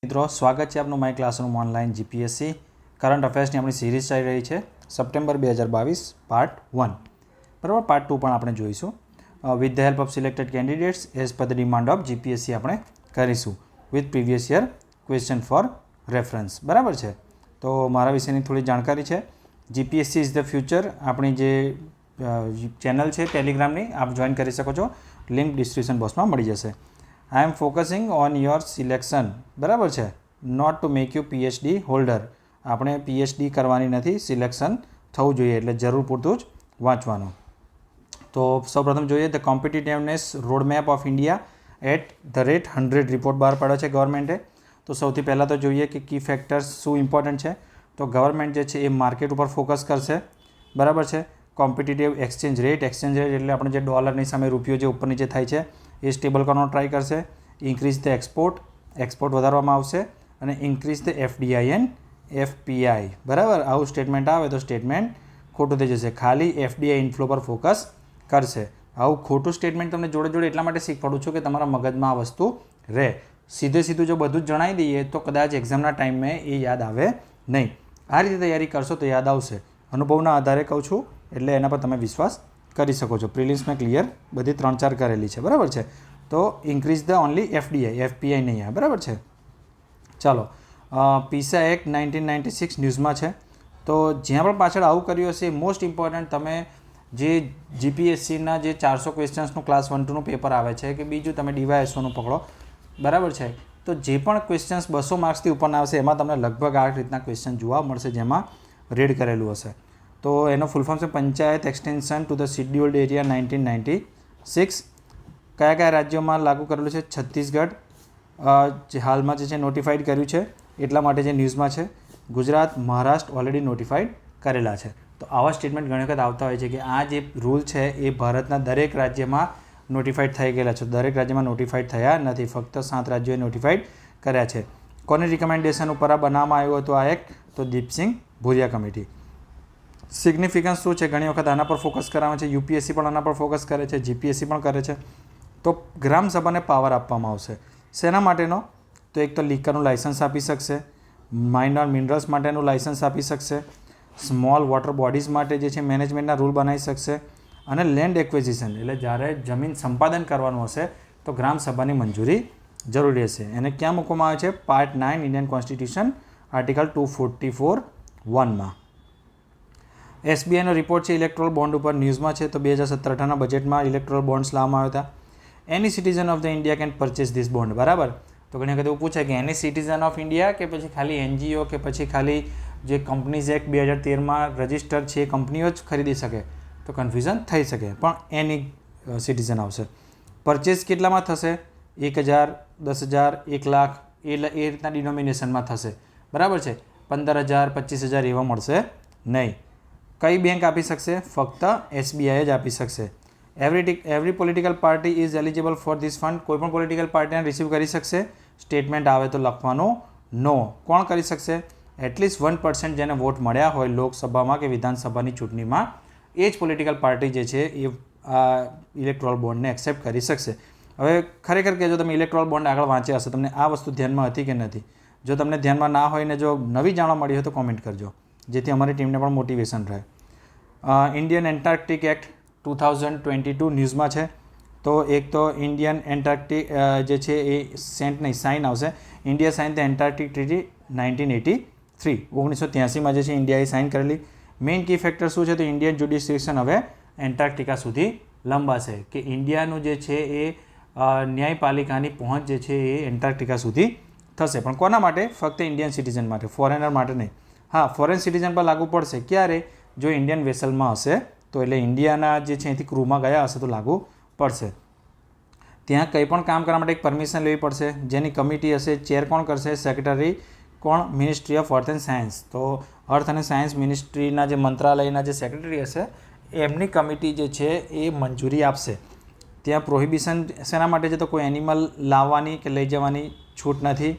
મિત્રો સ્વાગત છે આપનું my classroom online GPSC current અફેર્સની આપણી સિરીઝ ચાલી રહી છે સપ્ટેમ્બર 2022 પાર્ટ 1 બરાબર. પાર્ટ 2 પણ આપણે જોઈશું with the help of selected candidates as per the demand of GPSC આપણે કરીશું with previous year question for reference. બરાબર છે. તો મારા વિશેની થોડી જાણકારી છે. જીપીએસસી ઇઝ ધ ફ્યુચર આપણી જે ચેનલ છે ટેલિગ્રામની આપ જોઈન કરી શકો છો. લિંક ડિસ્ક્રિપ્શન બોક્સમાં મળી જશે. I am focusing on your selection. બરાબર છે. Not to make you PhD holder. આપણે પીએચડી કરવાની નથી, સિલેક્શન થવું જોઈએ એટલે જરૂર પૂરતું જ વાંચવાનું. તો સૌપ્રથમ જોઈએ the competitiveness roadmap of India at the rate 100 report બહાર પાડ્યો છે ગવર્મેન્ટે. તો સૌથી પહેલાં તો જોઈએ કે કી ફેક્ટર્સ શું ઇમ્પોર્ટન્ટ છે. તો ગવર્મેન્ટ જે છે એ માર્કેટ ઉપર ફોકસ કરશે. બરાબર છે. કોમ્પિટિટિવ એક્સચેન્જ રેટ એટલે આપણે જે ડોલરની સામે રૂપિયો જે ઉપર નીચે થાય છે એ સ્ટેબલ કરવાનો ટ્રાય કરશે. ઇન્ક્રીઝ ધ એક્સપોર્ટ વધારવામાં આવશે અને increase the FDI and FPI. બરાબર. આવું સ્ટેટમેન્ટ આવે તો સ્ટેટમેન્ટ ખોટું થઈ જશે. ખાલી એફડીઆઈ ઇન્ફ્લો પર ફોકસ કરશે. આવું ખોટું સ્ટેટમેન્ટ તમને જોડે જોડે એટલા માટે શીખવાડું છું કે તમારા મગજમાં આ વસ્તુ રહે. સીધું જો બધું જ જણાવી દઈએ તો કદાચ એક્ઝામના ટાઈમે એ યાદ આવે નહીં. આ રીતે તૈયારી કરશો તો યાદ આવશે. અનુભવના આધારે કહું છું એટલે એના પર તમે વિશ્વાસ કરી શકો છો. પ્રિલિમ્સમાં ક્લિયર બધી 3-4 કરેલી છે. બરાબર છે. તો increase the only FDI, FPI નહીં આવે. બરાબર છે. ચાલો, પીસા એક્ટ 1996 ન્યૂઝમાં છે. તો જ્યાં પણ પાછળ આવું કર્યું હશે મોસ્ટ ઇમ્પોર્ટન્ટ તમે જે જીપીએસસીના જે 400 ક્વેશ્ચન્સનું ક્લાસ 1-2નું પેપર આવે છે કે બીજું તમે ડીવાયએસઓનું પકડો. બરાબર છે. તો જે પણ ક્વેશ્ચન્સ 200 માર્ક્સથી ઉપરના આવશે એમાં તમને લગભગ આ રીતના ક્વેશ્ચન જોવા મળશે જેમાં રેડ કરેલું હશે. તો એનો ફૂલ ફોર્મ છે panchayat extension to the scheduled area 1996. કયા રાજ્યોમાં લાગુ કરેલું છે? છત્તીસગઢ જે હાલમાં જે છે નોટિફાઈડ કર્યું છે એટલા માટે જે ન્યૂઝમાં છે. ગુજરાત, મહારાષ્ટ્ર ઓલરેડી નોટિફાઈડ કરેલા છે. તો આવા સ્ટેટમેન્ટ ઘણી વખત આવતા હોય છે કે આ જે રૂલ છે એ ભારતના દરેક રાજ્યમાં નોટિફાઈડ થઈ ગયેલા છે. દરેક રાજ્યમાં નોટિફાઈડ થયા નથી, ફક્ત 7 રાજ્યોએ નોટિફાઈડ કર્યા છે. કોની રિકમેન્ડેશન ઉપર આ બનાવવામાં આવ્યું હતું આ એક્ટ? તો દીપસિંહ ભુરિયા કમિટી. સિગ્નિફિકન્સ શું છે? ઘણી વખત આના પર ફોકસ કરાવે છે. યુપીએસસી પણ આના પર ફોકસ કરે છે, જીપીએસસી પણ કરે છે. તો ગ્રામસભાને પાવર આપવામાં આવશે. શેના માટેનો? તો એક તો લીકરનું લાઇસન્સ આપી શકશે, માઇનર મિનરલ્સ માટેનું લાઇસન્સ આપી શકશે, સ્મોલ વોટર બોડીઝ માટે જે છે મેનેજમેન્ટના રૂલ બનાવી શકશે અને લેન્ડ એક્વિઝિશન એટલે જ્યારે જમીન સંપાદન કરવાનું હશે તો ગ્રામસભાની મંજૂરી જરૂરી હશે. એને ક્યાં મૂકવામાં આવે છે? પાર્ટ 9 ઇન્ડિયન કોન્સ્ટિટ્યુશન આર્ટિકલ 244(1)માં. એસબીઆઈનો રિપોર્ટ છે ઇલેક્ટ્રોલ બોન્ડ ઉપર ન્યૂઝમાં છે. તો 2017-18ના બજેટમાં ઇલેક્ટ્રોલ બોન્ડ્સ લાવવામાં આવ્યા હતા. Any citizen of the India can purchase this bond. બરાબર. તો ઘણી વખત એવું પૂછે કે એની સિટીઝન ઓફ ઇન્ડિયા કે પછી ખાલી એનજીઓ કે પછી ખાલી જે કંપનીઝ એક્ટ 2013માં રજિસ્ટર છે એ કંપનીઓ જ ખરીદી શકે. તો કન્ફ્યુઝન થઈ શકે પણ એની સિટીઝન આવશે. પરચેસ કેટલામાં થશે? 1000, 10,000, 1 લાખ એ રીતના ડિનોમિનેશનમાં થશે. બરાબર છે. 15,000, 25,000 એવા મળશે નહીં. કઈ બેંક આપી શકશે? ફક્ત એસબીઆઈ જ આપી શકશે. Every political party is eligible for this fund. કોઈપણ પોલિટિકલ પાર્ટીને રિસીવ કરી શકશે. સ્ટેટમેન્ટ આવે તો લખવાનું નો. કોણ કરી શકશે? એટલીસ્ટ 1% જેને વોટ મળ્યા હોય લોકસભામાં કે વિધાનસભાની ચૂંટણીમાં એ જ પોલિટિકલ પાર્ટી જે છે એ ઇલેક્ટ્રોલ બોન્ડને એક્સેપ્ટ કરી શકશે. હવે ખરેખર કહેજો તમે ઇલેક્ટ્રોલ બોન્ડ આગળ વાંચ્યા હશે, તમને આ વસ્તુ ધ્યાનમાં હતી કે નથી? જો તમને ધ્યાનમાં ના હોય ને જો નવી જાણવા મળી હોય તો કોમેન્ટ કરજો જેથી અમારી ટીમને પણ મોટિવેશન રહે. ઇન્ડિયન એન્ટાર્કટિક એક્ટ 2022 ન્યૂઝમાં છે. તો એક તો ઇન્ડિયન એન્ટાર્કટિક જે છે એ સાઇન આવશે. India sign the Antarctic treaty 1983. 1983માં જે છે ઇન્ડિયાએ સાઇન કરેલી. મેઇન કી ફેક્ટર શું છે? તો ઇન્ડિયન જ્યુડિશિયન હવે એન્ટાર્કટિકા સુધી લંબાશે કે ઇન્ડિયાનું જે છે એ ન્યાયપાલિકાની પહોંચ જે છે એ એન્ટાર્કટિકા સુધી થશે. પણ કોના માટે? ફક્ત ઇન્ડિયન સિટીઝન માટે, ફોરેનર માટે નહીં. હા, ફોરેન સિટીઝન પર લાગુ પડશે. ક્યારે? જો ઇન્ડિયન વેસલમાં હશે તો એટલે ઇન્ડિયાના જે છે અહીંથી ક્રૂમાં ગયા હશે તો લાગુ પડશે. ત્યાં કંઈ પણ કામ કરવા માટે એક પરમિશન લેવી પડશે. જેની કમિટી હશે ચેર કોણ કરશે? સેક્રેટરી કોણ? Ministry of earth and science. તો અર્થ અને સાયન્સ મિનિસ્ટ્રીના જે મંત્રાલયના જે સેક્રેટરી હશે એમની કમિટી જે છે એ મંજૂરી આપશે. ત્યાં પ્રોહિબિશન શેના માટે છે? તો કોઈ એનિમલ લાવવાની કે લઈ જવાની છૂટ નથી.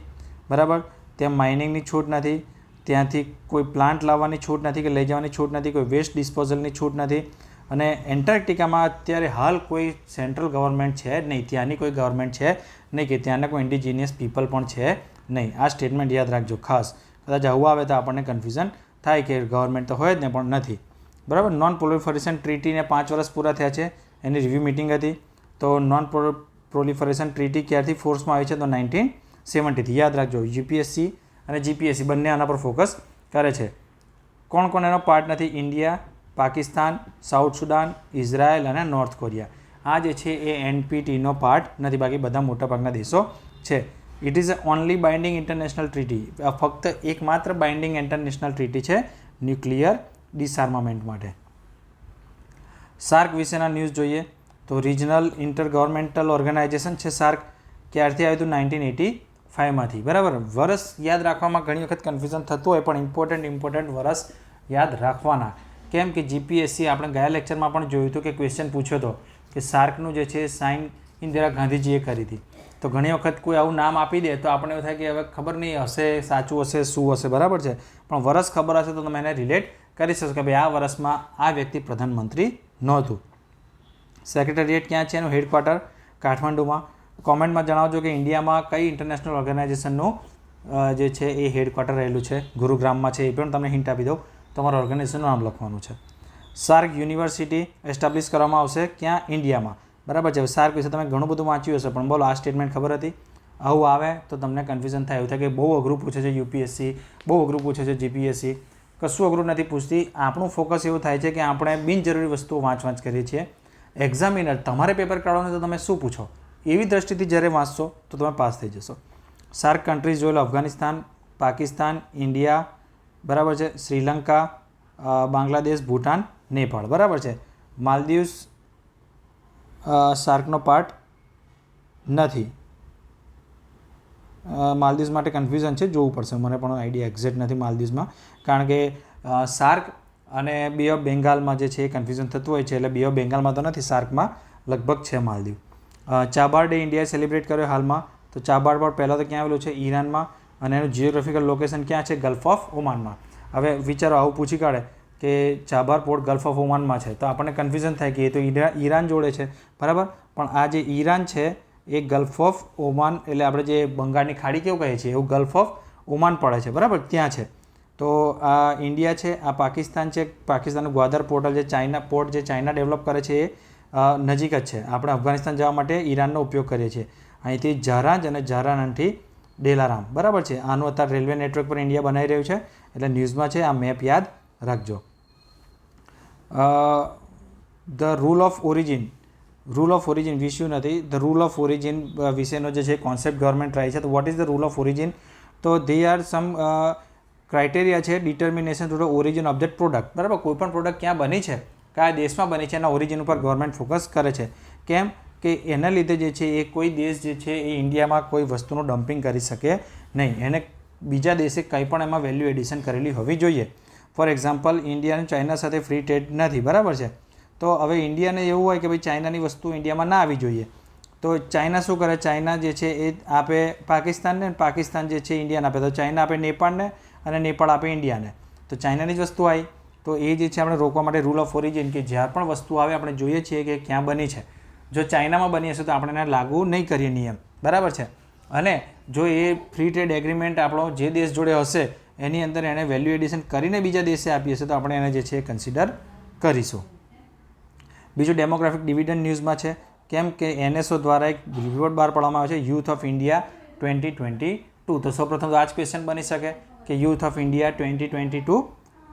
બરાબર. ત્યાં માઇનિંગની છૂટ નથી. ત્યાંથી કોઈ પ્લાન્ટ લાવવાની છૂટ નથી કે લઈ જવાની છૂટ નથી. કોઈ વેસ્ટ ડિસ્પોઝલની છૂટ નથી. અને એન્ટાર્કટિકામાં અત્યારે હાલ કોઈ સેન્ટ્રલ ગવર્મેન્ટ છે જ નહીં, ત્યાંની કોઈ ગવર્મેન્ટ છે નહીં કે ત્યાંના કોઈ ઇન્ડિજિનિયસ પીપલ પણ છે નહીં. આ સ્ટેટમેન્ટ યાદ રાખજો ખાસ. કદાચ આવું આવે તો આપણને કન્ફ્યુઝન થાય કે ગવર્મેન્ટ તો હોય જ ને પણ નથી. બરાબર. નોન પ્રોલિફરેશન ટ્રીટીને 5 વર્ષ પૂરા થયા છે. એની રિવ્યૂ મિટિંગ હતી. તો નોન પ્રોલિફરેશન ટ્રીટી ક્યારથી ફોર્સમાં આવી છે? તો 1970થી. યાદ રાખજો. યુપીએસસી અને જીપીએસસી બંને આના પર ફોકસ કરે છે. કોણ કોણ એનો પાર્ટ નથી? India, Pakistan, south Sudan, Israel અને નોર્થ કોરિયા. આ જે છે એ એનપીટીનો પાર્ટ નથી, બાકી બધા મોટાભાગના દેશો છે. It is only binding international treaty. આ ફક્ત એકમાત્ર બાઇન્ડિંગ ઇન્ટરનેશનલ ટ્રીટી છે ન્યુક્લિયર ડિસઆર્મામેન્ટ માટે. સાર્ક વિશેના ન્યૂઝ જોઈએ તો રિજનલ ઇન્ટર ગવર્મેન્ટલ ઓર્ગેનાઇઝેશન છે સાર્ક. ક્યારથી આવ્યું હતું? 1985માંથી. બરાબર. વર્ષ યાદ રાખવામાં ઘણી વખત કન્ફ્યુઝન થતું હોય, પણ ઇમ્પોર્ટન્ટ વર્ષ યાદ રાખવાના. કેમ કે જીપીએસસી આપણે ગયા લેક્ચરમાં પણ જોયું હતું કે ક્વેશ્ચન પૂછ્યો હતો કે સાર્કનું જે છે સાઇન ઇન્દિરા ગાંધીજીએ કરી હતી. તો ઘણી વખત કોઈ આવું નામ આપી દે તો આપણને એવું થાય કે હવે ખબર નહીં હશે, સાચું હશે, શું હશે. બરાબર છે. પણ વર્ષ ખબર હશે તો તમે એને રિલેટ કરી શકશો કે ભાઈ આ વર્ષમાં આ વ્યક્તિ પ્રધાનમંત્રી નહોતું. સેક્રેટરીએટ ક્યાં છે? એનું હેડક્વાર્ટર કાઠમાંડુમાં. કોમેન્ટમાં જણાવજો કે ઇન્ડિયામાં કઈ ઇન્ટરનેશનલ ઓર્ગેનાઇઝેશનનું જે છે એ હેડક્વાર્ટર રહેલું છે. ગુરુગ્રામમાં છે. એ પણ તમને હિન્ટ આપી દઉં. તમારા ઓર્ગેનાઇઝેશનનું નામ લખવાનું છે. સાર્ક યુનિવર્સિટી એસ્ટાબ્લિશ કરવામાં આવશે ક્યાં? ઇન્ડિયામાં. બરાબર છે. સાર્ક વિશે તમે ઘણું બધું વાંચ્યું હશે, પણ બોલો આ સ્ટેટમેન્ટ ખબર હતી? આવું આવે તો તમને કન્ફ્યુઝન થાય, એવું થાય કે બહુ અઘરું પૂછે છે યુપીએસસી, બહુ અઘરું પૂછે છે જીપીએસસી. કશું અઘરું નથી પૂછતી. આપણું ફોકસ એવું થાય છે કે આપણે બિનજરૂરી વસ્તુઓ વાંચ કરીએ છીએ. એક્ઝામિનર તમારે પેપર કાઢવાનું તો તમે શું પૂછો એવી દ્રષ્ટિથી જ્યારે વાંચશો તો તમે પાસ થઈ જશો. સાર્ક કન્ટ્રીઝ જોઈ લો. અફઘાનિસ્તાન, પાકિસ્તાન, ઇન્ડિયા, બરાબર છે, શ્રીલંકા, બાંગ્લાદેશ, ભૂટાન, નેપાળ. બરાબર છે. માલદીવ્સ સાર્કનો પાર્ટ નથી. માલદીવ્સ માટે કન્ફ્યુઝન છે, જોવું પડશે. મને પણ આઈડિયા એક્ઝેક્ટ નથી માલદીવ્સમાં, કારણ કે સાર્ક અને બે ઓફ બેંગાલમાં જે છે એ કન્ફ્યુઝન થતું હોય છે. એટલે બે ઓફ બેંગાલમાં તો નથી, સાર્કમાં લગભગ છે માલદીવ. ચાબાર ડે ઇન્ડિયાએ સેલિબ્રેટ કર્યો હાલમાં. તો ચાબાર પર પહેલાં તો ક્યાં આવેલું છે? ઈરાનમાં. અને એનું જિયોગ્રાફિકલ લોકેશન ક્યાં છે? ગલ્ફ ઓફ ઓમાનમાં. હવે વિચારો આવું પૂછી કાઢે કે ચાબાર પોર્ટ ગલ્ફ ઓફ ઓમાનમાં છે તો આપણને કન્ફ્યુઝન થાય કે એ તો ઈરાન જોડે છે. બરાબર. પણ આ જે ઈરાન છે એ ગલ્ફ ઓફ ઓમાન, એટલે આપણે જે બંગાળની ખાડી કેવું કહીએ છીએ એવું ગલ્ફ ઓફ ઓમાન પડે છે. બરાબર. ત્યાં છે. તો આ ઇન્ડિયા છે, આ પાકિસ્તાન છે. પાકિસ્તાનનું ગ્વાદર પોર્ટલ જે ચાઇના પોર્ટ જે ચાઇના ડેવલપ કરે છે એ નજીક જ છે. આપણે અફઘાનિસ્તાન જવા માટે ઈરાનનો ઉપયોગ કરીએ છીએ. અહીંથી જહારાંજ અને જહારાનથી ડેલારામ. બરાબર છે. આનું અત્યારે રેલવે નેટવર્ક પર ઇન્ડિયા બનાવી રહ્યું છે, એટલે ન્યૂઝમાં છે. આ મેપ યાદ રાખજો. ધ રૂલ ઓફ ઓરિજિન વિશ્યુ નથી. ધ રૂલ ઓફ ઓરિજિન વિશેનો જે છે કોન્સેપ્ટ ગવર્મેન્ટ ટ્રાય છે. તો what is the rule of origin? તો દે આર સમ ક્રાઇટેરિયા છે determination to the origin of that product. બરાબર. કોઈ પણ પ્રોડક્ટ ક્યાં બની છે, કયા દેશમાં બની છે, એના ઓરિજિન ઉપર ગવર્મેન્ટ ફોકસ કરે છે. કેમ કે એના લીધે જે છે એ કોઈ દેશ જે છે એ ઇન્ડિયામાં કોઈ વસ્તુનું ડમ્પિંગ કરી શકે નહીં. એને બીજા દેશે કંઈ પણ એમાં વેલ્યુ એડિશન કરેલી હોવી જોઈએ. ફોર એક્ઝામ્પલ, ઇન્ડિયા અને ચાઇના સાથે ફ્રી ટ્રેડ નથી. બરાબર છે. તો હવે ઇન્ડિયાને એવું હોય કે ભાઈ ચાઇનાની વસ્તુ ઇન્ડિયામાં ના આવી જોઈએ, તો ચાઇના શું કરે? ચાઇના જે છે એ આપે પાકિસ્તાનને, પાકિસ્તાન જે છે ઇન્ડિયાને આપે. તો ચાઇના આપે નેપાળને અને નેપાળ આપે ઇન્ડિયાને. તો ચાઇનાની જ વસ્તુ આવી. તો એ જે છે આપણે રોકવા માટે રૂલ ઓફ ઓરિજિન, કે જ્યાં પણ વસ્તુ આવે આપણે જોઈએ છીએ કે ક્યાં બની છે. જો ચાઇનામાં બની હશે તો આપણે એને લાગુ નહીં કરીએ નિયમ. બરાબર છે. અને જો એ ફ્રી ટ્રેડ એગ્રીમેન્ટ આપણો જે દેશ જોડે હશે એની અંદર એણે વેલ્યુ એડિશન કરીને બીજા દેશે આપી હશે તો આપણે એને જે છે એ કન્સિડર કરીશું. બીજું ડેમોગ્રાફિક ડિવિડન્ડ ન્યૂઝમાં છે. કેમ કે એનએસઓ દ્વારા એક રિપોર્ટ બહાર પાડવામાં આવે છે, યુથ ઓફ ઇન્ડિયા 2022. તો સૌપ્રથમ તો આ જ ક્વેશ્ચન બની શકે કે યુથ ઓફ ઇન્ડિયા 2022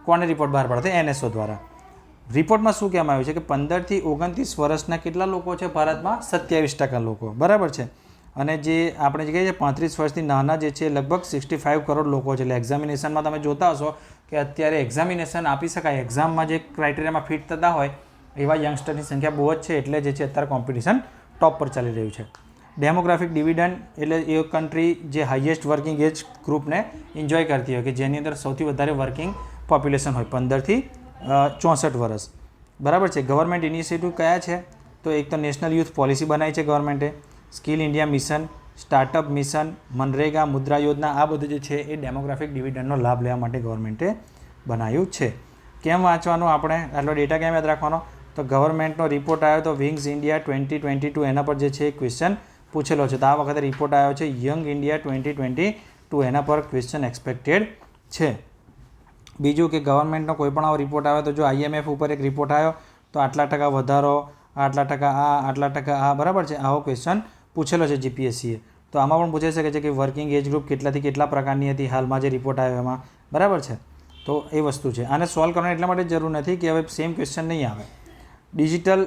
કોને રિપોર્ટ બહાર પાડે? એનએસઓ દ્વારા. રિપોર્ટમાં શું કહેવામાં આવ્યું છે કે 15 થી 29 વર્ષના કેટલા લોકો છે ભારતમાં? 27% લોકો. બરાબર છે. અને જે આપણે જે કહીએ છીએ 35 વર્ષથી નાના જે છે લગભગ 65 કરોડ લોકો છે. એટલે એક્ઝામિનેશનમાં તમે જોતા હશો કે અત્યારે એક્ઝામિનેશન આપી શકાય, એક્ઝામમાં જે ક્રાઇટેરિયામાં ફિટ થતા હોય એવા યંગસ્ટરની સંખ્યા બહુ જ છે. એટલે જે છે અત્યારે કોમ્પિટિશન ટોપ પર ચાલી રહ્યું છે. ડેમોગ્રાફિક ડિવિડન્ડ એટલે એ કન્ટ્રી જે હાઈએસ્ટ વર્કિંગ એજ ગ્રુપને એન્જોય કરતી હોય, કે જેની અંદર સૌથી વધારે વર્કિંગ પોપ્યુલેશન હોય 15 થી 64 વર્ષ. બરાબર છે. ગવર્મેન્ટ ઇનિશિયેટિવ કયા છે? તો એક તો નેશનલ યુથ પોલિસી બનાવી છે ગવર્મેન્ટે, skill India mission, startup mission, મનરેગા, મુદ્રા યોજના. આ બધું જે છે એ ડેમોગ્રાફિક ડિવિડન્ડનો લાભ લેવા માટે ગવર્મેન્ટે બનાવ્યું છે. કેમ વાંચવાનું આપણે? આટલો ડેટા કેમ યાદ રાખવાનો? તો ગવર્મેન્ટનો રિપોર્ટ આવ્યો તો વિંગ્સ ઇન્ડિયા 2022 એના પર જે છે ક્વેશ્ચન પૂછેલો છે. તો આ વખતે રિપોર્ટ આવ્યો છે યંગ ઇન્ડિયા 2022 ટુ એના પર ક્વેશ્ચન એક્સપેક્ટેડ છે. બીજું કે ગવર્મેન્ટનો કોઈ પણ આવો રિપોર્ટ આવે તો જો IMF ઉપર એક રિપોર્ટ આવ્યો તો આટલા ટકા વધારો, આટલા ટકા આ બરાબર છે, આવો ક્વેશ્ચન પૂછેલો છે GPSCએ. તો આમાં પણ પૂછાઈ શકે છે કે વર્કિંગ એજ ગ્રુપ કેટલાથી કેટલા પ્રકારની હતી હાલમાં જે રિપોર્ટ આવ્યો એમાં, બરાબર છે. તો એ વસ્તુ છે. આને સોલ્વ કરવાની એટલા માટે જરૂર નથી કે હવે સેમ ક્વેશ્ચન નહીં આવે. ડિજિટલ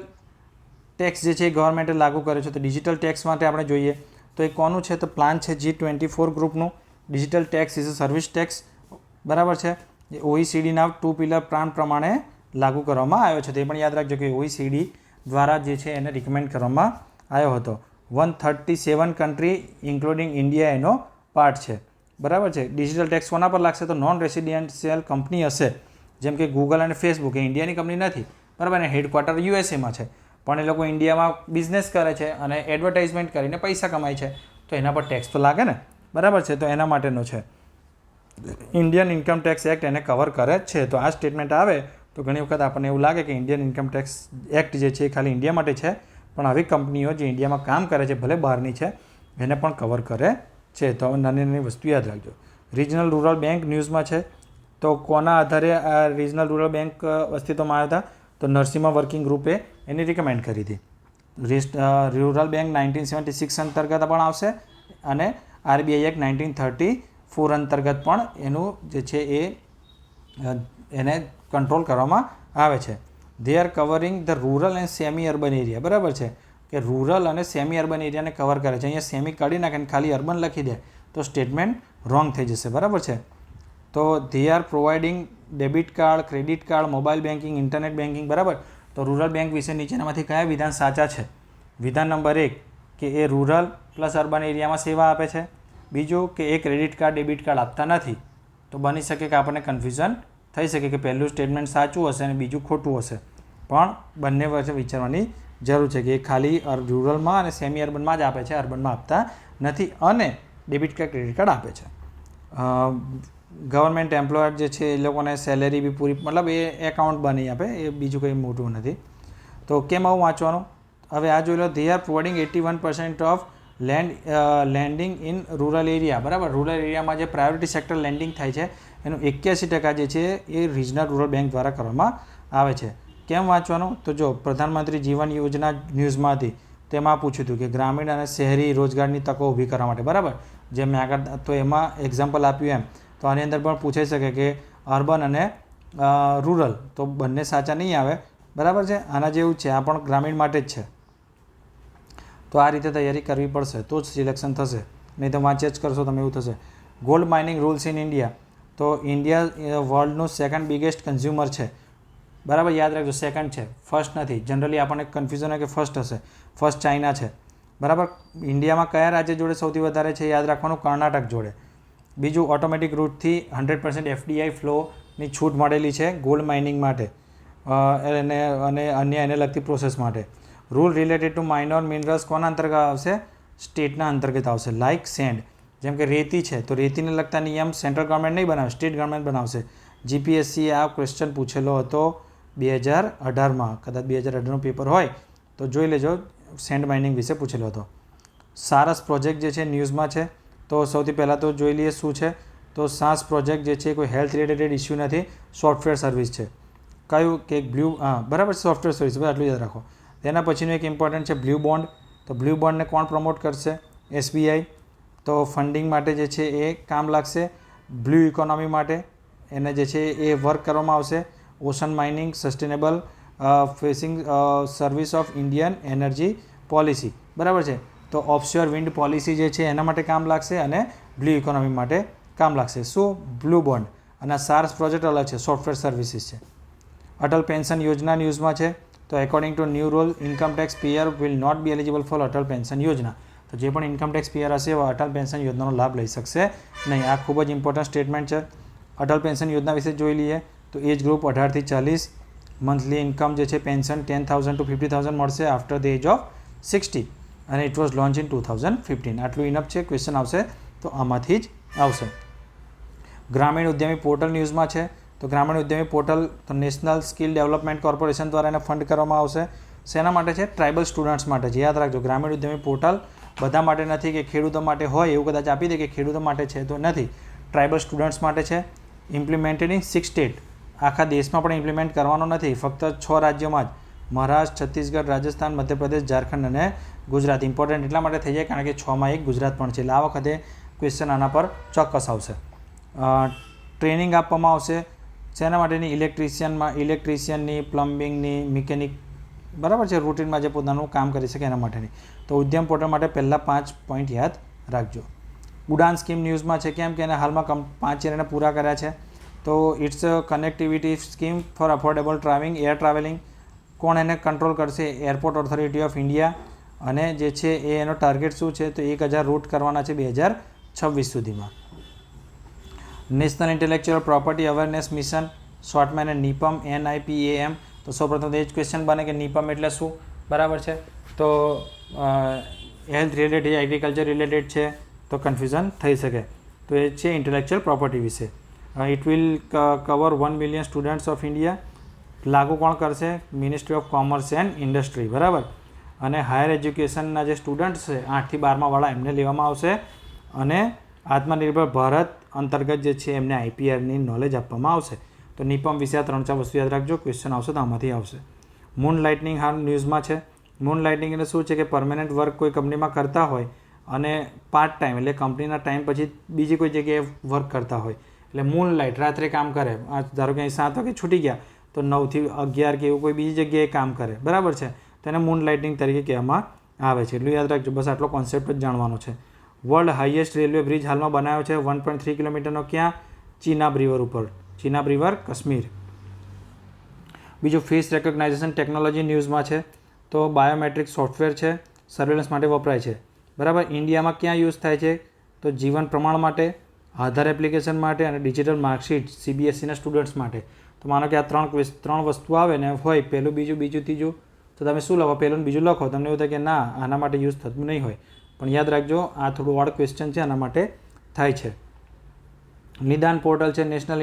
ટેક્સ જે છે એ ગવર્મેન્ટે લાગુ કર્યો છે, તો ડિજિટલ ટેક્સ માટે આપણે જોઈએ તો એ કોનું છે, તો પ્લાન છે G24 ગ્રુપનું. Digital tax is a service tax, બરાબર છે. એ OECDના 2 પિલર પ્લાન પ્રમાણે લાગુ કરવામાં આવ્યો છે. તે પણ યાદ રાખજો કે OECD દ્વારા જે છે એને રિકમેન્ડ કરવામાં આવ્યો હતો. 137 કન્ટ્રી ઇન્ક્લુડિંગ ઇન્ડિયા એનો પાર્ટ છે, બરાબર છે. ડિજિટલ ટેક્સ કોના પર લાગશે, તો નોન રેસિડેન્શિયલ કંપની હશે જેમ કે ગૂગલ અને ફેસબુક, એ ઇન્ડિયાની કંપની નથી, બરાબર, અને હેડક્વાર્ટર USAમાં છે, પણ એ લોકો ઇન્ડિયામાં બિઝનેસ કરે છે અને એડવર્ટાઇઝમેન્ટ કરીને પૈસા કમાય છે, તો એના પર ટેક્સ તો લાગે ને, બરાબર છે. તો એના માટેનો છે. ઇન્ડિયન ઇન્કમ ટેક્સ એક્ટ એને કવર કરે જ છે. તો આ સ્ટેટમેન્ટ આવે તો ઘણી વખત આપણને એવું લાગે કે ઇન્ડિયન ઇન્કમ ટેક્સ એક્ટ જે છે એ ખાલી ઇન્ડિયા માટે છે, પણ આવી કંપનીઓ જે ઇન્ડિયામાં કામ કરે છે, ભલે બહારની છે, એને પણ કવર કરે છે. તો હવે નાની નાની વસ્તુ યાદ રાખજો. રિજનલ રૂરલ બેંક ન્યૂઝમાં છે, તો કોના આધારે આ રિજનલ રૂરલ બેંક અસ્તિત્વમાં આવ્યા હતા, તો નરસિમ્હા વર્કિંગ ગ્રુપે એની રિકમેન્ડ કરી હતી. રૂરલ બેંક 1976 અંતર્ગત પણ આવશે અને RBI એક્ટ 1934 અંતર્ગત પણ એનું જે છે એને કંટ્રોલ કરવામાં આવે છે. They are covering the rural and semi urban area, બરાબર છે, કે રૂરલ અને સેમી અર્બન એરિયાને કવર કરે છે. અહીંયા સેમી કાઢી નાખે અને ખાલી અર્બન લખી દે તો સ્ટેટમેન્ટ રોંગ થઈ જશે, બરાબર છે. તો they are providing debit card, credit card, mobile banking, internet banking, બરાબર. તો રૂરલ બેંક વિશે નીચેનામાંથી કયા વિધાન સાચા છે? વિધાન નંબર 1 કે એ રૂરલ પ્લસ અર્બન એરિયામાં સેવા આપે છે. બીજું કે એ ક્રેડિટ કાર્ડ, ડેબિટ કાર્ડ આપતા નથી. તો બની શકે કે આપણને કન્ફ્યુઝન થઈ શકે કે પહેલું સ્ટેટમેન્ટ સાચું હશે અને બીજું ખોટું હશે, પણ બંને વચ્ચે વિચારવાની જરૂર છે કે એ ખાલી રૂરલમાં અને સેમી અર્બનમાં જ આપે છે, અર્બનમાં આપતા નથી, અને ડેબિટ કાર્ડ, ક્રેડિટ કાર્ડ આપે છે. ગવર્મેન્ટ એમ્પ્લોયર જે છે એ લોકોને સેલેરી બી પૂરી, મતલબ એ એકાઉન્ટ બની આપે, એ બીજું કંઈ મોટું નથી. તો કેમ આવું વાંચવાનું? હવે આ જોઈ લો, they are providing 81% of lending in rural area, બરાબર. રૂરલ એરિયામાં જે પ્રાયોરિટી સેક્ટર લેન્ડિંગ થાય છે એનું 81% જે છે એ રિજનલ રૂરલ બેંક દ્વારા કરવામાં આવે છે. કેમ વાંચવાનું? તો જો પ્રધાનમંત્રી જીવન યોજના ન્યૂઝમાં હતી, તેમાં પૂછ્યું હતું કે ગ્રામીણ અને શહેરી રોજગારની તકો ઊભી કરવા માટે, બરાબર. જેમ મેં આગળ તો એમાં એક્ઝામ્પલ આપ્યું એમ, તો આની અંદર પણ પૂછાઈ શકે કે અર્બન અને રૂરલ, તો બંને સાચા નહીં આવે, બરાબર છે. આના જેવું છે, આ પણ ગ્રામીણ માટે જ છે. તો આ રીતે તૈયારી કરવી પડશે તો જ સિલેક્શન થશે, નહીં તો વાંચે જ કરશો તમે એવું થશે. Gold mining rules in India, તો ઇન્ડિયા વર્લ્ડનું સેકન્ડ બિગેસ્ટ કન્ઝ્યુમર છે, બરાબર. યાદ રાખજો સેકન્ડ છે, ફર્સ્ટ નથી. જનરલી આપણને કન્ફ્યુઝન હોય કે ફર્સ્ટ હશે, ફર્સ્ટ ચાઇના છે, બરાબર. ઇન્ડિયામાં કયા રાજ્ય જોડે સૌથી વધારે છે યાદ રાખવાનું, કર્ણાટક જોડે. બીજું ઓટોમેટિક રૂટથી 100% FDI ફ્લોની છૂટ મળેલી છે ગોલ્ડ માઇનિંગ માટે અને અન્ય એને લગતી પ્રોસેસ માટે. Rule related to minor minerals કોના અંતર્ગત આવશે? સ્ટેટના અંતર્ગત આવશે. લાઇક સેન્ડ, જેમ કે રેતી છે તો રેતીને લગતા નિયમ સેન્ટ્રલ ગવર્મેન્ટ નહીં બનાવે, સ્ટેટ ગવર્મેન્ટ બનાવશે. GPSCએ આ ક્વેશ્ચન પૂછેલો હતો 2018માં, કદાચ 2018નું પેપર હોય તો જોઈ લેજો, સેન્ડ માઇનિંગ વિશે પૂછેલો હતો. સારસ પ્રોજેક્ટ જે છે ન્યૂઝમાં છે, તો સૌથી પહેલાં તો જોઈ લઈએ શું છે. તો સાસ પ્રોજેક્ટ જે છે કોઈ હેલ્થ રિલેટેડ ઇસ્યુ નથી, સોફ્ટવેર સર્વિસ છે. કયું કે બરાબર, સોફ્ટવેર સર્વિસ, બસ આટલું યાદ રાખો. તેના પછીનું એક ઇમ્પોર્ટન્ટ છે બ્લુ બોન્ડ. તો બ્લુ બોન્ડને કોણ પ્રમોટ કરશે? SBI. તો ફંડિંગ માટે જે છે એ કામ લાગશે. બ્લુ ઇકોનોમી માટે એને જે છે એ વર્ક કરવામાં આવશે. Ocean mining, sustainable facing service of Indian energy policy, બરાબર છે. તો ઓફશોર વિન્ડ પોલિસી જે છે એના માટે કામ લાગશે અને બ્લુ ઇકોનોમી માટે કામ લાગશે. શું? Blue bond. અને સાર્સ પ્રોજેક્ટ અલગ છે, સોફ્ટવેર સર્વિસીસ છે. અટલ પેન્શન યોજના ન્યૂઝમાં છે, તો according to new rule income tax payer will not be eligible for Atal pension Yojana. તો જે પણ ઇન્કમ ટેક્સ પેયર હશે એવા અટલ પેન્શન યોજનાનો લાભ લઈ શકશે નહીં. આ ખૂબ જ ઇમ્પોર્ટન્ટ સ્ટેટમેન્ટ છે. અટલ પેન્શન યોજના વિશે જોઈ લઈએ તો એજ ગ્રુપ 18 થી 40, મંથલી ઇન્કમ જે છે પેન્શન 10,000 to 50,000 મળશે આફ્ટર ધ એજ ઓફ 60, અને ઇટ વોઝ લોન્ચ ઇન 2015. આટલું ઇનફ છે. ક્વેશ્ચન આવશે તો આમાંથી જ આવશે. ગ્રામીણ ઉદ્યમી પોર્ટલ ન્યૂઝમાં છે, તો ગ્રામીણ ઉદ્યમી પોર્ટલ તો નેશનલ સ્કિલ ડેવલપમેન્ટ કોર્પોરેશન દ્વારા એને ફંડ કરવામાં આવશે. શેના માટે છે? ટ્રાઇબલ સ્ટુડન્ટ્સ માટે છે. યાદ રાખજો, ગ્રામીણ ઉદ્યમી પોર્ટલ બધા માટે નથી કે ખેડૂતો માટે હોય એવું કદાચ આપી દે કે ખેડૂતો માટે છે તો નથી, ટ્રાઇબલ સ્ટુડન્ટ્સ માટે છે. ઇમ્પ્લિમેન્ટેડ ઇન 6 સ્ટેટ, આખા દેશમાં પણ ઇમ્પ્લિમેન્ટ કરવાનો નથી, ફક્ત 6 રાજ્યોમાં જ, મહારાષ્ટ્ર, છત્તીસગઢ, રાજસ્થાન, મધ્યપ્રદેશ, ઝારખંડ અને ગુજરાત. ઇમ્પોર્ટન્ટ એટલા માટે થઈ જાય કારણ કે 6માં એક ગુજરાત પણ છે, એટલે આ વખતે ક્વેશ્ચન આના પર ચોક્કસ આવશે. ટ્રેનિંગ આપવામાં આવશે શેના માટેની? ઇલેક્ટ્રિશિયનની, પ્લમ્બિંગની, મિકેનિક, બરાબર છે, રૂટીનમાં જે પોતાનું કામ કરી શકે એના માટેની. તો ઉદ્યમ પોર્ટલ માટે પહેલાં 5 પોઈન્ટ યાદ રાખજો. ઉડાન સ્કીમ ન્યૂઝમાં છે, કેમ કે એને હાલમાં 5 યર એને પૂરા કર્યા છે. તો it's a connectivity scheme for affordable travelling, air travelling. કોણ એને કંટ્રોલ કરશે? Airport authority of India. અને જે છે એ એનો ટાર્ગેટ શું છે? તો 1000 રૂટ કરવાના છે 2026 સુધીમાં. National intellectual property awareness mission, શોર્ટમાં એને નિપમ, NIPAM. તો સૌપ્રથમ તો એ જ ક્વેશ્ચન બને કે નિપમ એટલે શું, બરાબર છે. તો હેલ્થ રિલેટેડ, એગ્રીકલ્ચર રિલેટેડ છે, તો કન્ફ્યુઝન થઈ શકે. તો એ છે ઇન્ટેલેક્ચ્યુઅલ પ્રોપર્ટી વિશે. It will cover 1 million students of India. લાગુ કોણ કરશે? Ministry of commerce and industry, બરાબર. અને હાયર એજ્યુકેશનના જે સ્ટુડન્ટ્સ છે 8 થી 12માં વાળા એમને લેવામાં આવશે. અને આત્મનિર્ભર ભારત અંતર્ગત જે છે એમને IPRની નોલેજ આપવામાં આવશે. તો નિપમ વિશે આ 3-4 વસ્તુ યાદ રાખજો, ક્વેશ્ચન આવશે તો આમાંથી આવશે. મૂન લાઇટનિંગ હાલ ન્યૂઝમાં છે. મૂન લાઇટનિંગ એટલે શું છે કે પરમેનન્ટ વર્ક કોઈ કંપનીમાં કરતા હોય અને પાર્ટ ટાઈમ એટલે કંપનીના ટાઈમ પછી બીજી કોઈ જગ્યાએ વર્ક કરતા હોય, એટલે મૂન લાઇટ રાત્રે કામ કરે. ધારો કે અહીં 7 વાગે છૂટી ગયા તો 9 થી 11 કે એવું કોઈ બીજી જગ્યાએ કામ કરે, બરાબર છે. તેને મૂન લાઇટનિંગ તરીકે કહેવામાં આવે છે. એટલું યાદ રાખજો, બસ આટલો કોન્સેપ્ટ જ જાણવાનો છે. વર્લ્ડ હાઈએસ્ટ રેલવે બ્રિજ હાલમાં બનાવ્યો છે 1.3 કિલોમીટરનો, ક્યાં? ચિનાબ રિવર ઉપર, ચિનાબ રિવર, કાશ્મીર. બીજું ફેસ રેકોગ્નાઇઝેશન ટેકનોલોજી ન્યૂઝમાં છે. તો બાયોમેટ્રિક સોફ્ટવેર છે, સર્વેલન્સ માટે વપરાય છે, બરાબર. ઇન્ડિયામાં ક્યાં યુઝ થાય છે? તો જીવન પ્રમાણ માટે, આધાર એપ્લિકેશન માટે અને ડિજિટલ માર્કશીટ CBSEના સ્ટુડન્ટ્સ માટે. તો માનો કે આ ત્રણ વસ્તુ આવે ને હોય, પહેલું, બીજું, ત્રીજું, તો તમે શું લખો? પહેલું ને બીજું લખો. તમને એવું થાય કે ના આના માટે યુઝ થતું નહીં હોય, પણ યાદ રાખજો આ થોડું ઓડ ક્વેશ્ચન છે, આના માટે થાય છે. નિદાન પોર્ટલ છે, national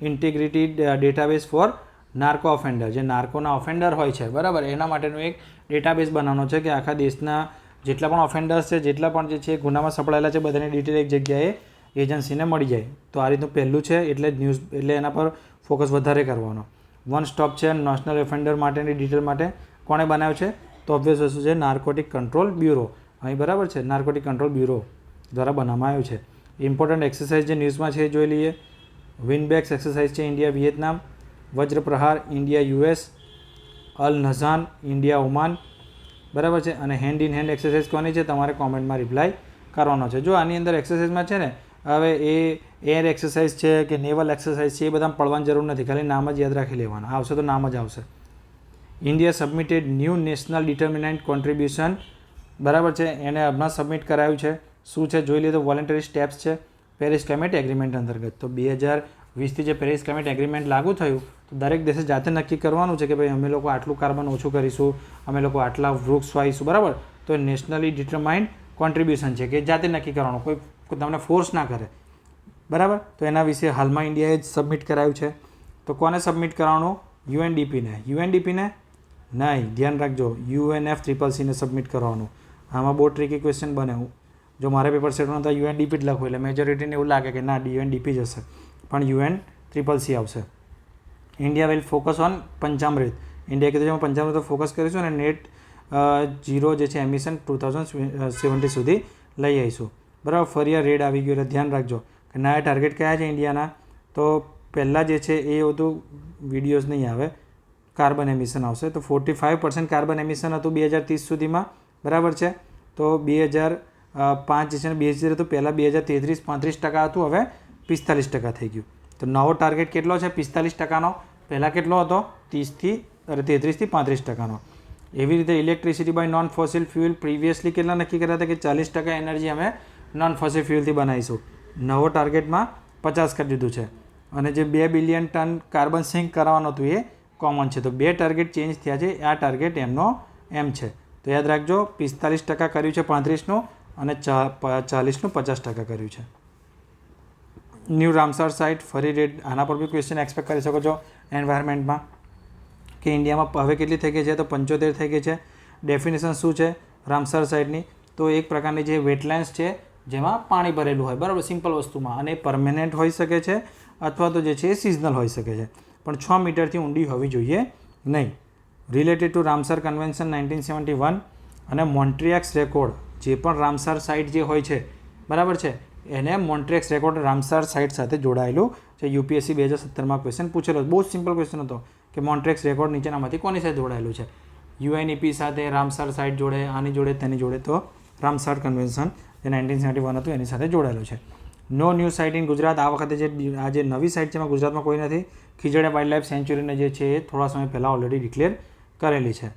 integrity database for narco offender. જે નાર્કોના ઓફેન્ડર હોય છે, બરાબર, એના માટેનું એક ડેટાબેઝ બનાવવાનો છે કે આખા દેશના જેટલા પણ ઓફેન્ડર્સ છે, જેટલા પણ જે છે ગુનામાં સપડાયેલા છે, બધાની ડિટેલ એક જગ્યાએ એજન્સીને મળી જાય. તો આ રીતનું પહેલું છે, એટલે ન્યૂઝ એટલે એના પર ફોકસ વધારે કરવાનો. વન સ્ટોપ છે નેશનલ ઓફેન્ડર માટેની ડિટેલ માટે. કોણે બનાવ્યું છે? તો ઓબ્વિયસ વસ્તુ છે નાર્કોટિક કંટ્રોલ બ્યુરો. અહીં બરાબર છે, નાર્કોટિક કંટ્રોલ બ્યુરો દ્વારા બનાવવામાં આવ્યું છે. ઇમ્પોર્ટન્ટ એક્સરસાઇઝ જે ન્યૂઝમાં છે એ જોઈ લઈએ. વિનબેક્સ એક્સરસાઇઝ છે ઇન્ડિયા વિયેતનામ. વજ્ર પ્રહાર ઇન્ડિયા US. અલ નઝાન ઇન્ડિયા ઓમાન, બરાબર છે. અને હેન્ડ ઇન હેન્ડ એક્સરસાઇઝ કોની છે? તમારે કોમેન્ટમાં રિપ્લાય કરવાનો છે. જો આની અંદર એક્સરસાઇઝમાં છે ને, હવે એ એર એક્સરસાઇઝ છે કે નેવલ એક્સરસાઇઝ છે એ બધામાં પડવાની જરૂર નથી, ખાલી નામ જ યાદ રાખી લેવાના. આવશે તો નામ જ આવશે. India submitted new national determinant contribution, બરાબર છે, એને હમણાં સબમિટ કરાયું છે. શું છે જોઈ લઈએ. તો વોલેન્ટરી સ્ટેપ્સ છે પેરિસ ક્લાઇમેટ એગ્રીમેન્ટ અંતર્ગત. તો 2020થી જે પેરિસ ક્લાઇમેટ એગ્રીમેન્ટ લાગુ થયું, તો દરેક દેશે જાતે નક્કી કરવાનું છે કે ભાઈ અમે લોકો આટલું કાર્બન ઓછું કરીશું, અમે લોકો આટલા વૃક્ષ વાવીશું, બરાબર. તો નેશનલી ડિટરમાઇન્ડ કોન્ટ્રીબ્યુશન છે કે જાતે નક્કી કરવાનું, કોઈ તમને ફોર્સ ના કરે, બરાબર. તો એના વિશે હાલમાં ઇન્ડિયાએ જ સબમિટ કરાયું છે. તો કોને સબમિટ કરવાનું? UNDPને. UNDPને નહીં, ધ્યાન રાખજો, UNFCCCને સબમિટ કરવાનું. આમાં બહુ ટ્રિકી ક્વેશ્ચન બને. જો મારે પેપર સેટમાં તો UNDP જ લખવું, એટલે મેજોરિટીને એવું લાગે કે ના UNDP જ હશે, પણ UNCCC આવશે. India will focus on Panchamrit. India કીધું છે પંચામૃત પર ફોકસ કરીશું અને નેટ 0 જે છે એમિશન 2070 સુધી લઈ આવીશું, બરાબર. ફરી આ રેડ આવી ગયું એટલે ધ્યાન રાખજો કે નયા ટાર્ગેટ કયા છે ઇન્ડિયાના. તો પહેલાં જે છે એ બધું વિડીયોઝ નહીં આવે, કાર્બન એમિશન આવશે. તો 45% કાર્બન એમિશન હતું 2030 સુધીમાં, બરાબર છે. તો 2005 જે છે ને 2000 હતું, પહેલાં 2033-35% હતું, હવે 45% થઈ ગયું. તો નવો ટાર્ગેટ કેટલો છે? 45%નો. પહેલાં કેટલો હતો? 33-35%નો. એવી રીતે electricity by non fossil fuel previously કેટલા નક્કી કર્યા હતા કે 40% એનર્જી અમે નોન ફોસિલ ફ્યુઅલથી બનાવીશું. નવો ટાર્ગેટમાં 50 કરી દીધું છે. અને જે 2 બિલિયન ટન કાર્બન સિંક કરવાનું હતું એ કોમન છે. તો 2 ટાર્ગેટ ચેન્જ થયા છે, આ ટાર્ગેટ એમનો એમ છે. તો યાદ રાખજો 45% કર્યું છે 35નું અને 40નું 50% કર્યું છે. ન્યૂ રામસર સાઇટ ફરી રેડ, આના પર બી ક્વેશ્ચન એક્સપેક્ટ કરી શકો છો એન્વાયરમેન્ટમાં કે ઇન્ડિયામાં હવે કેટલી થઈ ગઈ છે? તો 75 થઈ ગઈ છે. ડેફિનેશન શું છે? રામસર સાઇડની, તો એક પ્રકારની જે વેટલેન્ડ્સ છે જેમાં પાણી ભરેલું હોય, બરાબર, સિમ્પલ વસ્તુમાં, અને પરમેનન્ટ હોઈ શકે છે અથવા તો જે છે એ સિઝનલ હોઈ શકે છે, પણ 6 મીટરથી ઊંડી હોવી જોઈએ નહીં. રિલેટેડ ટુ રામસર કન્વેન્શન 1971 અને મોન્ટ્રીએક્સ રેકોર્ડ, જે પણ રામસર સાઇટ જે હોય છે, બરાબર છે, એને મોન્ટ્રીએક્સ રેકોર્ડ રામસર સાઇટ સાથે જોડાયેલું છે. યુપીએસસી 2017માં ક્વેશ્ચન પૂછેલો, બહુ જ સિમ્પલ ક્વેશ્ચન હતો કે મોન્ટ્રીએક્સ રેકોર્ડ નીચેનામાંથી કોની સાથે જોડાયેલું છે? યુએનઈપી સાથે, રામસર સાઇટ જોડે, આની જોડે, તેની જોડે, તો રામસર કન્વેન્શન જે 1971 હતું એની સાથે જોડાયેલું છે. નો ન્યૂ સાઇટ ઇન ગુજરાત, આ વખતે આ જે નવી સાઇટ છે એમાં ગુજરાતમાં કોઈ નથી. ખીજડીયા વાઇલ્ડ લાઇફ સેન્ચ્યુરીને જે છે એ થોડા સમય પહેલાં ઓલરેડી ડિક્લેર કરેલી છે.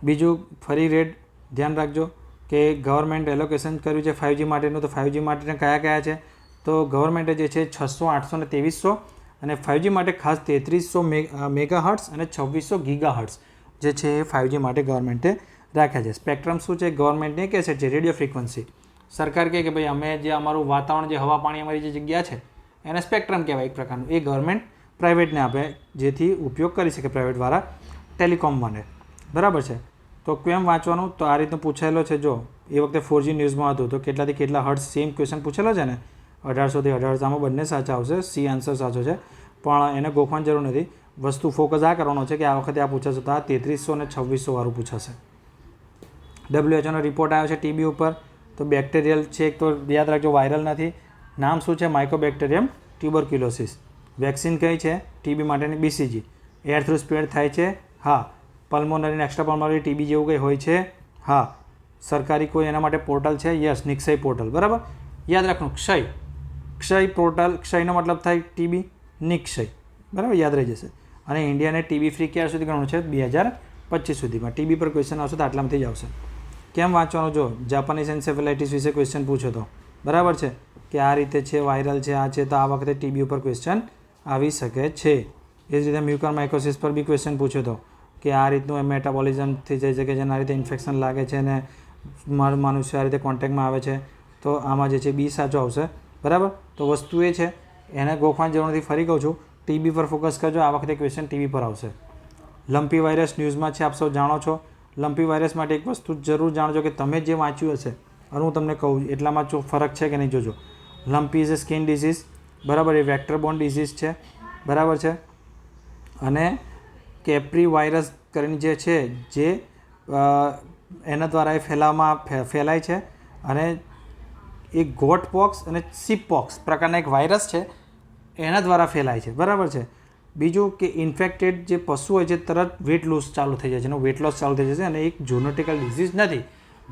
બીજું ફરી રેડ ધ્યાન રાખજો કે ગવર્મેન્ટ એલોકેશન કર્યું છે 5G માટેનું, તો 5G માટે કયા છે? તો ગવર્મેન્ટે જે છે 600, 800 ને 2300, અને 5G માટે ખાસ 3300 મેગાહર્ટ્સ અને 2600 ગીગાહર્ટ્સ જે છે એ 5G માટે ગવર્મેન્ટે રાખ્યા છે. સ્પેક્ટ્રમ શું છે? ગવર્મેન્ટની એક એસેટ છે, રેડિયો ફ્રીક્વન્સી. સરકાર કહે કે ભાઈ અમે જે અમારું વાતાવરણ, જે હવા પાણી, અમારી જે જગ્યા છે એને સ્પેક્ટ્રમ કહેવાય એક પ્રકારનું, એ ગવર્મેન્ટ પ્રાઇવેટને આપે જેથી ઉપયોગ કરી શકે પ્રાઇવેટવાળા ટેલિકોમ માટે, બરાબર છે. તો કેમ વાંચવાનું? તો આ રીતનું પૂછાયેલો છે. જો એ વખતે 4G ન્યૂઝમાં હતું તો કેટલાથી કેટલા હર્ટ્ઝ, સેમ ક્વેશ્ચન પૂછેલો છે ને, 1800 થી 1800, આમાં બંને સાચા આવશે, સી આન્સર સાચો છે, પણ એને ગોખવાની જરૂર નથી. વસ્તુ ફોકસ આ કરવાનો છે કે આ વખતે આ પૂછાશે તો આ 3300 અને 2600 વાળું પૂછાશે. WHO રિપોર્ટ આવ્યો છે ટીબી ઉપર, તો બેક્ટેરિયલ છે, એક તો યાદ રાખજો, વાયરલ નથી. નામ શું છે? માઇકોબેક્ટેરિયમ ટ્યુબરક્યુલોસિસ. વેક્સિન કઈ છે? ટીબી માટેની BCG. એર થ્રુ સ્પ્રેડ થાય છે? હા. પલ્મોનરી અને એક્સ્ટ્રા પલ્મોનરી ટીબી જેવું કંઈ હોય છે? હા. સરકારી કોઈ એના માટે પોર્ટલ છે? યસ, નિક્ષય પોર્ટલ, બરાબર. યાદ રાખવું, ક્ષય પોર્ટલ, ક્ષયનો મતલબ થાય ટીબી, નિક્ષય, બરાબર, યાદ રહી જશે. અને ઇન્ડિયાને ટીબી ફ્રી ક્યાં સુધી ગણવું છે? 2025 સુધીમાં. ટીબી પર ક્વેશ્ચન આવશે તો આટલામાંથી જ આવશે. કેમ વાંચવાનું? જો જાપાનીઝ એન્સેફેલાઇટિસ વિશે ક્વેશ્ચન પૂછો તો, બરાબર છે, કે આ રીતે છે, વાયરલ છે, આ છે, તો આ વખતે ટીબી ઉપર ક્વેશ્ચન આવી શકે છે. એ જ રીતે મ્યુકર માઇકોસિસ પર બી ક્વેશ્ચન પૂછ્યો તો કે આ રીતનું મેટાબોલિઝમ થઈ જાય છે કે જેના રીતે ઇન્ફેક્શન લાગે છે અને મનુષ્ય આ રીતે કોન્ટેક્ટમાં આવે છે, તો આમાં જે છે બી સાચો આવશે, બરાબર. તો વસ્તુ એ છે, એને ગોખવાની જરૂર નથી. ફરી કહું છું, ટીબી પર ફોકસ કરજો, આ વખતે ક્વેશ્ચન ટીબી પર આવશે. લંપી વાયરસ ન્યૂઝમાં છે, આપ સૌ જાણો છો. લંપી વાયરસ માટે એક વસ્તુ જરૂર જાણજો કે તમે જે વાંચ્યું હશે, અને હું તમને કહું એટલામાં ફરક છે કે નહીં જોજો. Lumpy is A skin disease, બરાબર, એ વેક્ટર બોર્ન ડિઝીઝ છે, બરાબર છે. અને કેપ્રી વાયરસ કરીને જે છે, જે એના દ્વારા એ ફેલાય છે, અને એ ગોટ પોક્સ અને શીપ પોક્સ પ્રકારના એક વાયરસ છે, એના દ્વારા ફેલાય છે, બરાબર છે. બીજું કે ઇન્ફેક્ટેડ જે પશુ હોય છે તરત વેટ લોસ ચાલુ થઈ જાય છે, એનો વેટ લોસ ચાલુ થઈ જશે, અને એક ઝૂનોટિકલ ડિઝીઝ નથી.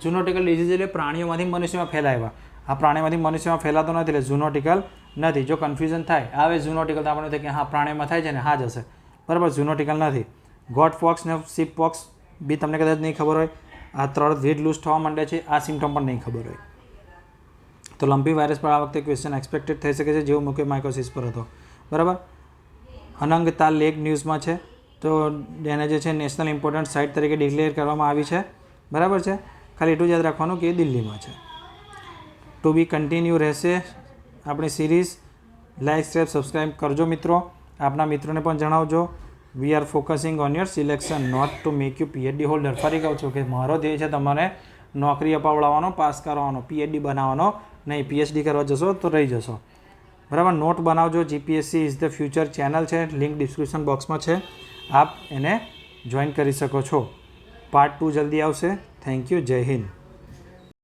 ઝૂનોટિકલ ડિઝીઝ એટલે પ્રાણીઓમાંથી મનુષ્યમાં ફેલાય, આ પ્રાણીમાંથી મનુષ્યમાં ફેલાતો નથી એટલે ઝૂનોટિકલ નથી. જો કન્ફ્યુઝન થાય, આવે ઝૂનોટિકલ તો આપણે થાય કે હા પ્રાણીમાં થાય છે ને, હા જ હશે, બરાબર, ઝૂનોટિકલ નથી. ગોટ પોક્સ ને શીપ પોક્સ બી તમને કદાચ નહીં ખબર હોય. આ 3 વેટ લૂઝ થવા માંડે છે, આ સિમ્ટમ પણ નહીં ખબર હોય. તો લંપી વાયરસ પર આ વખતે ક્વેશ્ચન એક્સપેક્ટેડ થઈ શકે છે, જેવું મુખ્ય માઇકોસિસ પર હતો, બરાબર. અનંગતા લેક ન્યૂઝમાં છે, તો એને જે છે નેશનલ ઇમ્પોર્ટન્ટ સાઇટ તરીકે ડિક્લેર કરવામાં આવી છે, બરાબર છે. ખાલી એટલું જ યાદ રાખવાનું કે એ દિલ્હીમાં છે. ટુ બી કન્ટિન્યુ રહેશે આપણી સિરીઝ. લાઇક, શેર, સબસ્ક્રાઈબ કરજો મિત્રો, આપના મિત્રોને પણ જણાવજો. We are focusing on your selection, not to make you PhD holder. ફરી કહું છું કે મારો ધ્યેય છે તમારે નોકરી અપાવડાવવાનો, પાસ કરવાનો, PhD બનાવવાનો નહીં. PhD કરવા જશો તો રહી જશો, બરાબર. નોટ બનાવજો. GPSC is the future channel છે, લિંક ડિસ્ક્રિપ્શન બોક્સમાં છે, આપ એને જોઈન કરી શકો છો. પાર્ટ 2 જલ્દી આવશે. Thank you. જય હિન્દ.